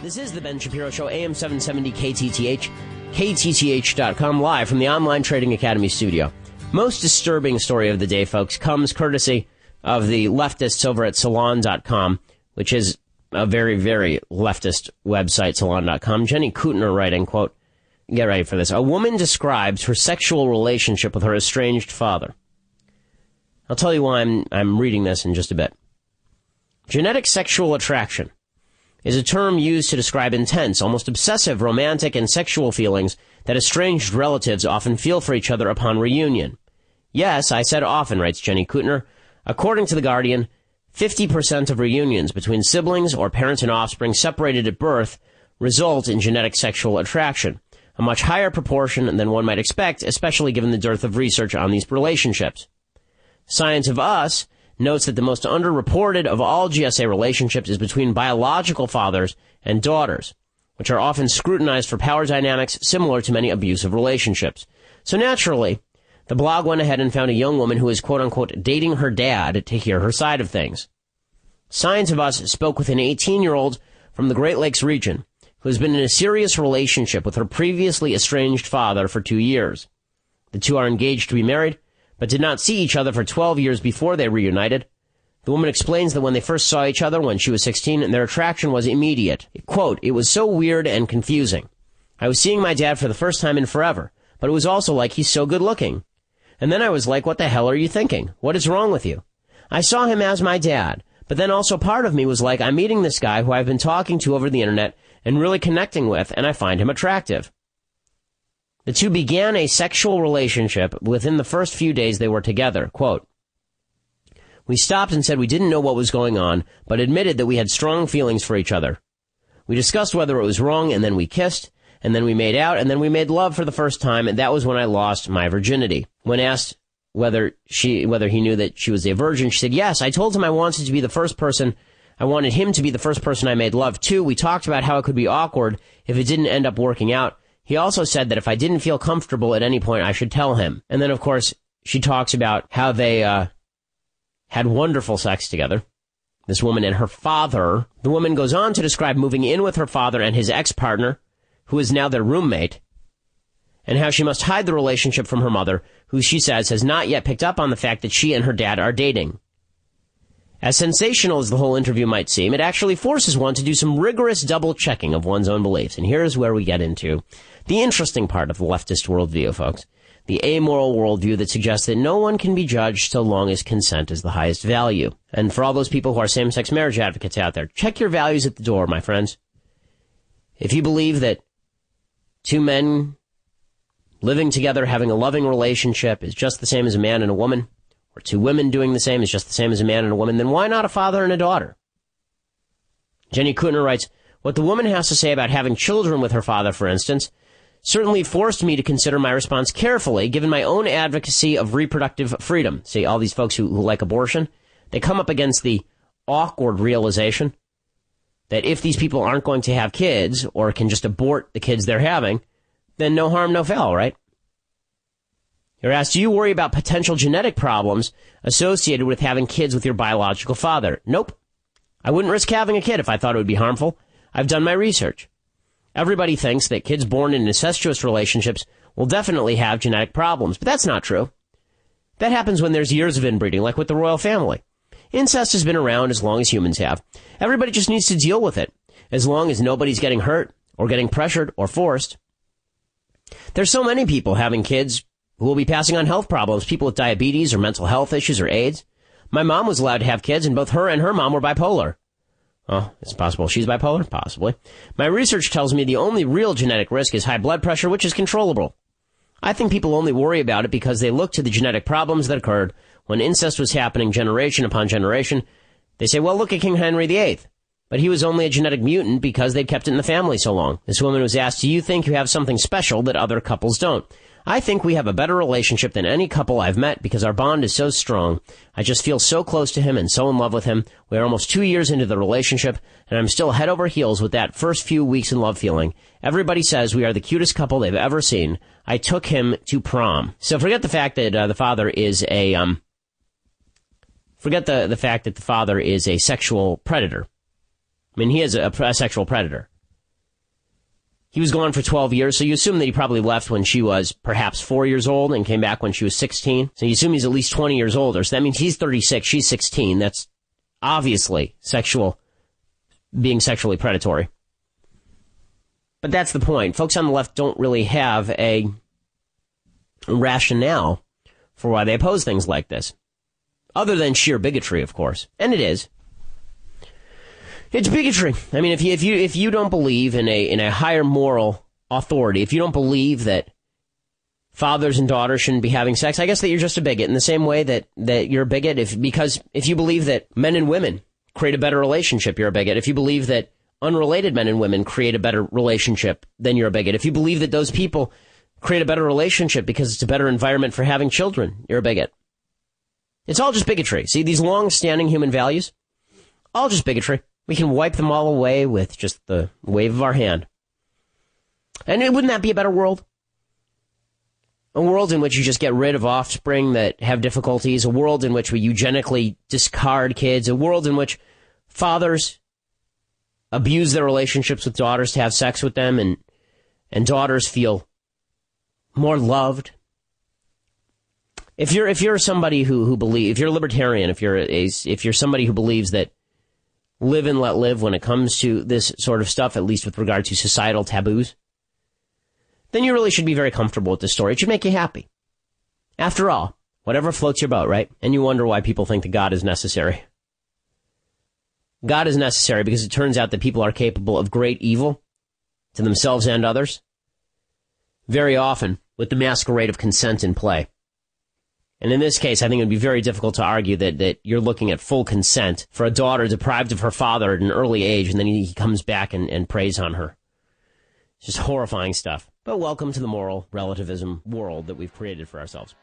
This is the Ben Shapiro Show, AM 770 KTTH, KTTH.com, live from the Online Trading Academy studio. Most disturbing story of the day, folks, comes courtesy of the leftists over at Salon.com, which is a very, very leftist website, Salon.com. Jenny Kutner writing, quote, get ready for this. A woman describes her sexual relationship with her estranged father. I'll tell you why I'm reading this in just a bit. Genetic sexual attraction is a term used to describe intense, almost obsessive, romantic, and sexual feelings that estranged relatives often feel for each other upon reunion. Yes, I said often, writes Jenny Kutner. According to The Guardian, 50% of reunions between siblings or parents and offspring separated at birth result in genetic sexual attraction, a much higher proportion than one might expect, especially given the dearth of research on these relationships. Science of Us notes that the most underreported of all GSA relationships is between biological fathers and daughters, which are often scrutinized for power dynamics similar to many abusive relationships. So naturally, the blog went ahead and found a young woman who is quote-unquote dating her dad to hear her side of things. Science of Us spoke with an 18-year-old from the Great Lakes region who has been in a serious relationship with her previously estranged father for 2 years. The two are engaged to be married, but did not see each other for 12 years before they reunited. The woman explains that when they first saw each other when she was 16, their attraction was immediate. Quote, it was so weird and confusing. I was seeing my dad for the first time in forever, but it was also like he's so good looking. And then I was like, what the hell are you thinking? What is wrong with you? I saw him as my dad, but then also part of me was like, I'm meeting this guy who I've been talking to over the internet and really connecting with, and I find him attractive. The two began a sexual relationship within the first few days they were together. Quote, we stopped and said we didn't know what was going on, but admitted that we had strong feelings for each other. We discussed whether it was wrong, and then we kissed, and then we made out, and then we made love for the first time, and that was when I lost my virginity. When asked whether he knew that she was a virgin, she said, yes, I told him I wanted him to be the first person I made love to. We talked about how it could be awkward if it didn't end up working out. He also said that if I didn't feel comfortable at any point, I should tell him. And then, of course, she talks about how they had wonderful sex together, this woman and her father. The woman goes on to describe moving in with her father and his ex-partner, who is now their roommate, and how she must hide the relationship from her mother, who she says has not yet picked up on the fact that she and her dad are dating. As sensational as the whole interview might seem, it actually forces one to do some rigorous double-checking of one's own beliefs. And here's where we get into the interesting part of the leftist worldview, folks. The amoral worldview that suggests that no one can be judged so long as consent is the highest value. And for all those people who are same-sex marriage advocates out there, check your values at the door, my friends. If you believe that two men living together, having a loving relationship is just the same as a man and a woman, or two women doing the same is just the same as a man and a woman, then why not a father and a daughter? Jenny Kutner writes, what the woman has to say about having children with her father, for instance, certainly forced me to consider my response carefully, given my own advocacy of reproductive freedom. See, all these folks who like abortion, they come up against the awkward realization that if these people aren't going to have kids or can just abort the kids they're having, then no harm, no foul, right? You're asked, do you worry about potential genetic problems associated with having kids with your biological father? Nope. I wouldn't risk having a kid if I thought it would be harmful. I've done my research. Everybody thinks that kids born in incestuous relationships will definitely have genetic problems, but that's not true. That happens when there's years of inbreeding, like with the royal family. Incest has been around as long as humans have. Everybody just needs to deal with it, as long as nobody's getting hurt or getting pressured or forced. There's so many people having kids who will be passing on health problems, people with diabetes or mental health issues or AIDS. My mom was allowed to have kids, and both her and her mom were bipolar. Oh, it's possible she's bipolar? Possibly. My research tells me the only real genetic risk is high blood pressure, which is controllable. I think people only worry about it because they look to the genetic problems that occurred when incest was happening generation upon generation. They say, well, look at King Henry VIII. But he was only a genetic mutant because they'd kept it in the family so long. This woman was asked, do you think you have something special that other couples don't? I think we have a better relationship than any couple I've met because our bond is so strong. I just feel so close to him and so in love with him. We are almost 2 years into the relationship, and I'm still head over heels with that first few weeks in love feeling. Everybody says we are the cutest couple they've ever seen. I took him to prom. So forget the fact that the father is a sexual predator. I mean, he is a sexual predator. He was gone for 12 years, so you assume that he probably left when she was perhaps 4 years old and came back when she was 16. So you assume he's at least 20 years older. So that means he's 36, she's 16. That's obviously being sexually predatory. But that's the point. Folks on the left don't really have a rationale for why they oppose things like this. Other than sheer bigotry, of course. And it is. It's bigotry. I mean, if you don't believe in a higher moral authority, if you don't believe that fathers and daughters shouldn't be having sex, I guess that you're just a bigot. In the same way that you're a bigot, because if you believe that men and women create a better relationship, you're a bigot. If you believe that unrelated men and women create a better relationship, then you're a bigot. If you believe that those people create a better relationship because it's a better environment for having children, you're a bigot. It's all just bigotry. See, these long-standing human values, all just bigotry. We can wipe them all away with just the wave of our hand. And wouldn't that be a better world? A world in which you just get rid of offspring that have difficulties, a world in which we eugenically discard kids, a world in which fathers abuse their relationships with daughters to have sex with them, and daughters feel more loved. If you're somebody who believes, if you're a libertarian, if you're somebody who believes that live and let live when it comes to this sort of stuff, at least with regard to societal taboos, then you really should be very comfortable with this story. It should make you happy. After all, whatever floats your boat, right? And you wonder why people think that God is necessary. God is necessary because it turns out that people are capable of great evil to themselves and others, very often with the masquerade of consent in play. And in this case, I think it would be very difficult to argue that you're looking at full consent for a daughter deprived of her father at an early age, and then he comes back and preys on her. It's just horrifying stuff. But welcome to the moral relativism world that we've created for ourselves.